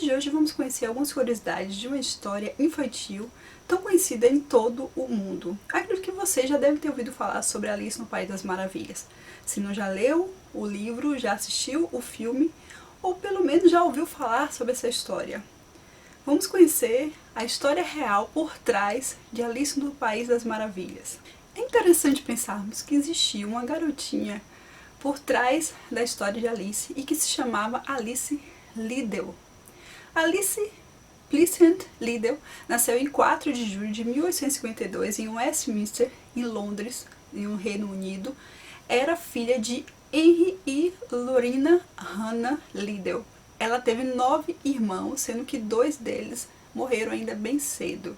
de hoje vamos conhecer algumas curiosidades de uma história infantil tão conhecida em todo o mundo. Acredito que você já deve ter ouvido falar sobre Alice no País das Maravilhas. Se não já leu o livro, já assistiu o filme, ou pelo menos já ouviu falar sobre essa história. Vamos conhecer a história real por trás de Alice no País das Maravilhas. É interessante pensarmos que existia uma garotinha por trás da história de Alice e que se chamava Alice Liddell. Alice Pleasant Liddell nasceu em 4 de julho de 1852 em Westminster, em Londres, no Reino Unido. Era filha de Henry e Lorena Hannah Liddell. Ela teve 9 irmãos, sendo que 2 deles morreram ainda bem cedo.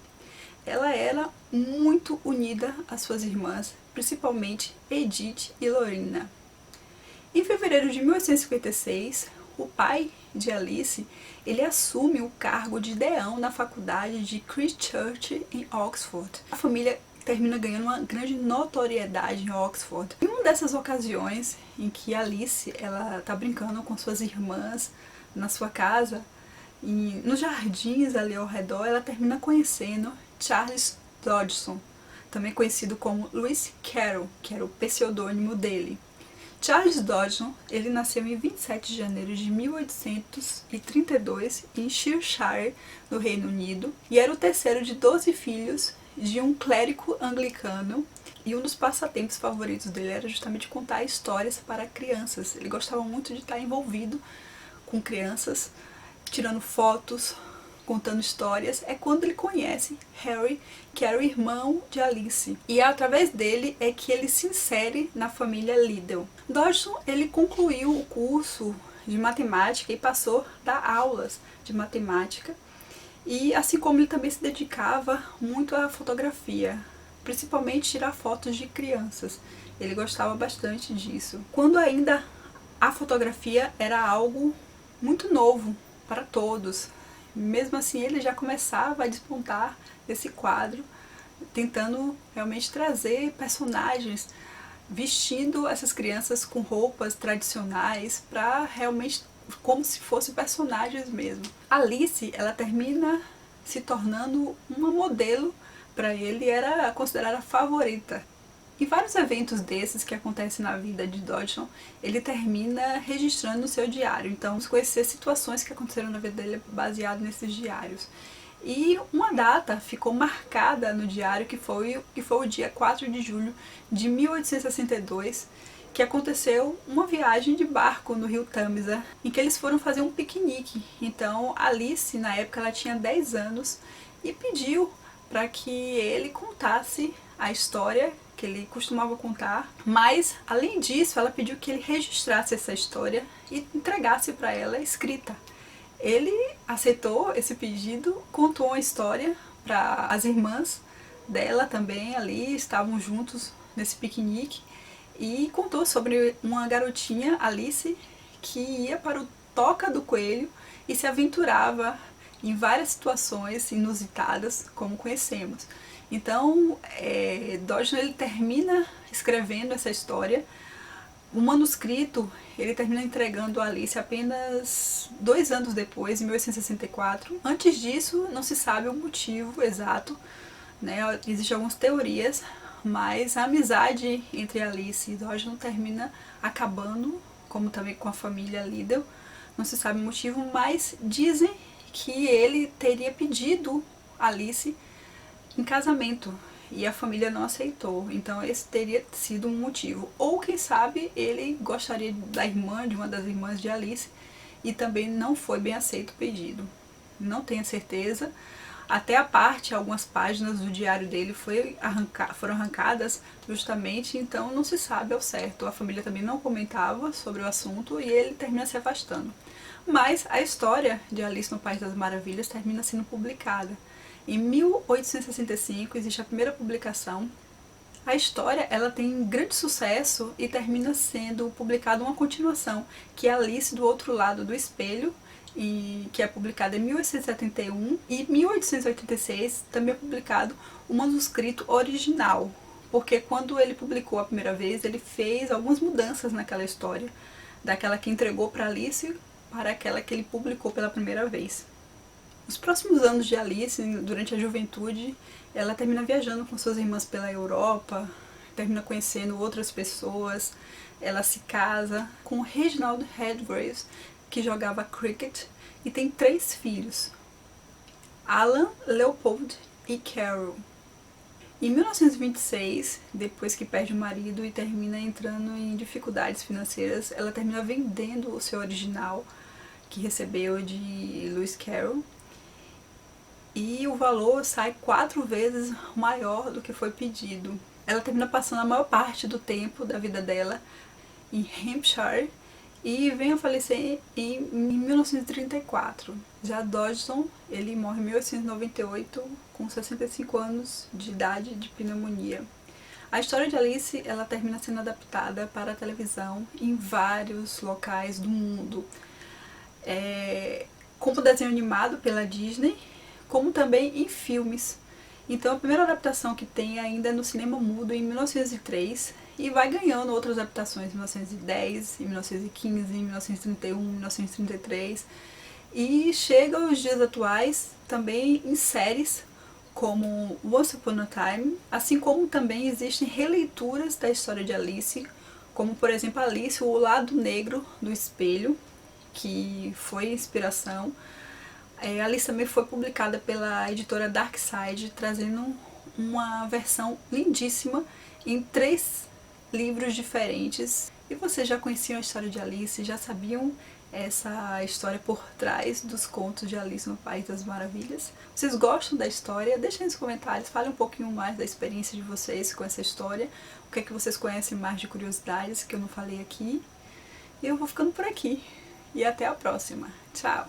Ela era muito unida às suas irmãs, principalmente Edith e Lorena. Em fevereiro de 1856, o pai de Alice, ele assume o cargo de deão na faculdade de Christ Church em Oxford. A família termina ganhando uma grande notoriedade em Oxford. Em uma dessas ocasiões em que Alice está brincando com suas irmãs na sua casa, e nos jardins ali ao redor, ela termina conhecendo Charles Dodgson, também conhecido como Lewis Carroll, que era o pseudônimo dele. Charles Dodgson, ele nasceu em 27 de janeiro de 1832 em Cheshire, no Reino Unido, e era o terceiro de 12 filhos de um clérigo anglicano, e um dos passatempos favoritos dele era justamente contar histórias para crianças. Ele gostava muito de estar envolvido com crianças, tirando fotos, contando histórias. É quando ele conhece Harry, que era o irmão de Alice, e é através dele é que ele se insere na família Liddell. Dodgson, ele concluiu o curso de matemática e passou a dar aulas de matemática, e assim como ele também se dedicava muito à fotografia, principalmente tirar fotos de crianças. Ele gostava bastante disso, quando ainda a fotografia era algo muito novo para todos. Mesmo assim, ele já começava a despontar esse quadro, tentando realmente trazer personagens, vestindo essas crianças com roupas tradicionais, para realmente como se fossem personagens mesmo. Alice, ela termina se tornando uma modelo para ele, era considerada a favorita. Em vários eventos desses que acontecem na vida de Dodgson, ele termina registrando no seu diário. Então, vamos conhecer situações que aconteceram na vida dele baseado nesses diários. E uma data ficou marcada no diário, que foi o dia 4 de julho de 1862, que aconteceu uma viagem de barco no rio Tâmisa, em que eles foram fazer um piquenique. Então, Alice, na época, ela tinha 10 anos e pediu para que ele contasse a história que ele costumava contar, mas além disso ela pediu que ele registrasse essa história e entregasse para ela escrita. Ele aceitou esse pedido, contou uma história para as irmãs dela também, ali estavam juntos nesse piquenique, e contou sobre uma garotinha, Alice, que ia para o Toca do Coelho e se aventurava em várias situações inusitadas, como conhecemos. Então, Dodgson, ele termina escrevendo essa história. O manuscrito ele termina entregando a Alice apenas 2 anos depois, em 1864. Antes disso, não se sabe o motivo exato, né? Existem algumas teorias, mas a amizade entre Alice e Dodgson termina acabando, como também com a família Liddell. Não se sabe o motivo, mas dizem que ele teria pedido Alice em casamento e a família não aceitou. Então esse teria sido um motivo. Ou quem sabe ele gostaria da irmã, de uma das irmãs de Alice, e também não foi bem aceito o pedido. Não tenho certeza. Até algumas páginas do diário dele foram arrancadas justamente, então não se sabe ao certo. A família também não comentava sobre o assunto e ele termina se afastando. Mas a história de Alice no País das Maravilhas termina sendo publicada. Em 1865 existe a primeira publicação. A história ela tem grande sucesso e termina sendo publicada uma continuação, que é Alice do Outro Lado do Espelho, que é publicada em 1871, e em 1886 também é publicado o manuscrito original, porque quando ele publicou a primeira vez, ele fez algumas mudanças naquela história, daquela que entregou para Alice para aquela que ele publicou pela primeira vez. Nos próximos anos de Alice, durante a juventude, ela termina viajando com suas irmãs pela Europa, termina conhecendo outras pessoas, ela se casa com Reginald Redgraves, que jogava cricket, e tem 3 filhos, Alan, Leopold e Carol. Em 1926, depois que perde o marido e termina entrando em dificuldades financeiras, ela termina vendendo o seu original, que recebeu de Lewis Carroll, e o valor sai 4 vezes maior do que foi pedido. Ela termina passando a maior parte do tempo da vida dela em Hampshire e vem a falecer em 1934. Já Dodgson, ele morre em 1898 com 65 anos de idade de pneumonia. A história de Alice, ela termina sendo adaptada para a televisão em vários locais do mundo. Como desenho animado pela Disney, como também em filmes. Então a primeira adaptação que tem ainda é no cinema mudo em 1903 e vai ganhando outras adaptações em 1910, em 1915, em 1931, em 1933 e chega aos dias atuais também em séries como Once Upon a Time, assim como também existem releituras da história de Alice, como por exemplo Alice, o lado negro do espelho, que foi inspiração. Alice também foi publicada pela editora Darkside, trazendo uma versão lindíssima em 3 livros diferentes. E vocês já conheciam a história de Alice? Já sabiam essa história por trás dos contos de Alice no País das Maravilhas? Vocês gostam da história? Deixem nos comentários, falem um pouquinho mais da experiência de vocês com essa história. O que é que vocês conhecem mais de curiosidades que eu não falei aqui? E eu vou ficando por aqui. E até a próxima. Tchau!